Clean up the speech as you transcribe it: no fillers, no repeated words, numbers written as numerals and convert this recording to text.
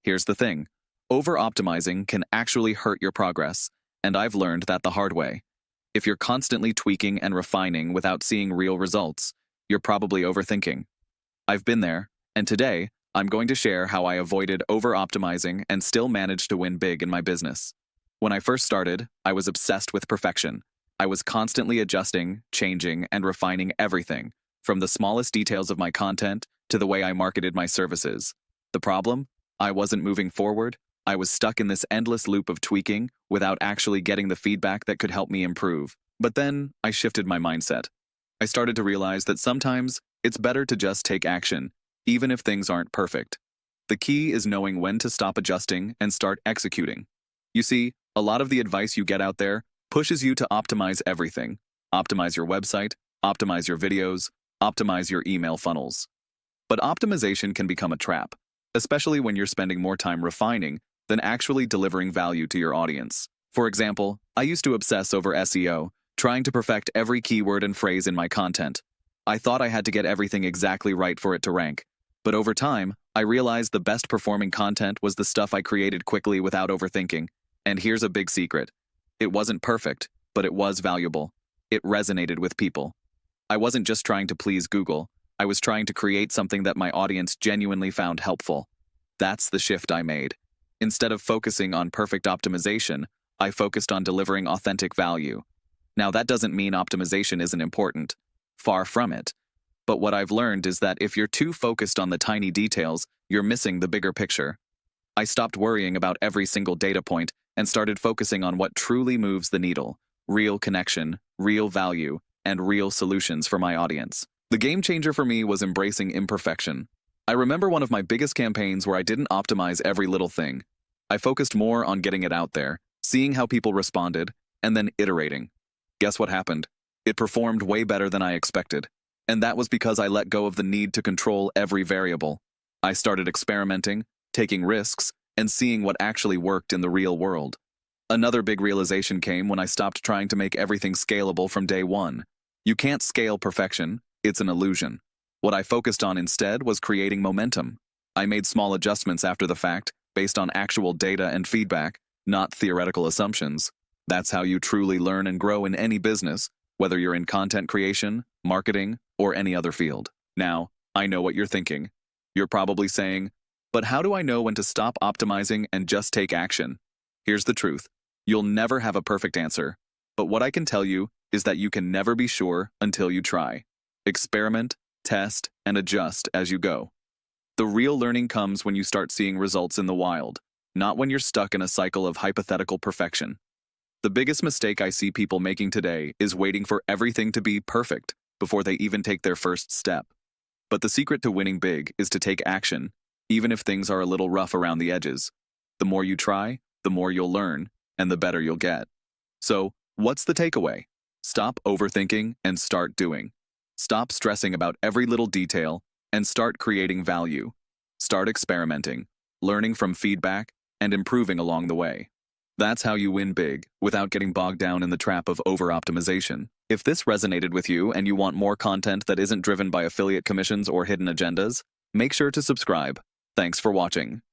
Here's the thing. Over-optimizing can actually hurt your progress, and I've learned that the hard way. If you're constantly tweaking and refining without seeing real results, you're probably overthinking. I've been there, and today, I'm going to share how I avoided over-optimizing and still managed to win big in my business. When I first started, I was obsessed with perfection. I was constantly adjusting, changing, and refining everything, from the smallest details of my content to the way I marketed my services. The problem? I wasn't moving forward. I was stuck in this endless loop of tweaking without actually getting the feedback that could help me improve. But then, I shifted my mindset. I started to realize that sometimes it's better to just take action, even if things aren't perfect. The key is knowing when to stop adjusting and start executing. You see, a lot of the advice you get out there pushes you to optimize everything. Optimize your website, optimize your videos, optimize your email funnels. But optimization can become a trap, especially when you're spending more time refining than actually delivering value to your audience. For example, I used to obsess over SEO, trying to perfect every keyword and phrase in my content. I thought I had to get everything exactly right for it to rank. But over time, I realized the best performing content was the stuff I created quickly without overthinking. And here's a big secret. It wasn't perfect, but it was valuable. It resonated with people. I wasn't just trying to please Google. I was trying to create something that my audience genuinely found helpful. That's the shift I made. Instead of focusing on perfect optimization, I focused on delivering authentic value. Now, that doesn't mean optimization isn't important. Far from it. But what I've learned is that if you're too focused on the tiny details, you're missing the bigger picture. I stopped worrying about every single data point and started focusing on what truly moves the needle: real connection, real value, and real solutions for my audience. The game changer for me was embracing imperfection. I remember one of my biggest campaigns where I didn't optimize every little thing. I focused more on getting it out there, seeing how people responded, and then iterating. Guess what happened? It performed way better than I expected. And that was because I let go of the need to control every variable. I started experimenting, taking risks, and seeing what actually worked in the real world. Another big realization came when I stopped trying to make everything scalable from day one. You can't scale perfection, it's an illusion. What I focused on instead was creating momentum. I made small adjustments after the fact, based on actual data and feedback, not theoretical assumptions. That's how you truly learn and grow in any business, whether you're in content creation, marketing, or any other field. Now, I know what you're thinking. You're probably saying, but how do I know when to stop optimizing and just take action? Here's the truth. You'll never have a perfect answer. But what I can tell you is that you can never be sure until you try. Experiment, test, and adjust as you go. The real learning comes when you start seeing results in the wild, not when you're stuck in a cycle of hypothetical perfection. The biggest mistake I see people making today is waiting for everything to be perfect before they even take their first step. But the secret to winning big is to take action, even if things are a little rough around the edges. The more you try, the more you'll learn, and the better you'll get. So, what's the takeaway? Stop overthinking and start doing. Stop stressing about every little detail and start creating value. Start experimenting, learning from feedback, and improving along the way. That's how you win big, without getting bogged down in the trap of over-optimization. If this resonated with you and you want more content that isn't driven by affiliate commissions or hidden agendas, make sure to subscribe. Thanks for watching.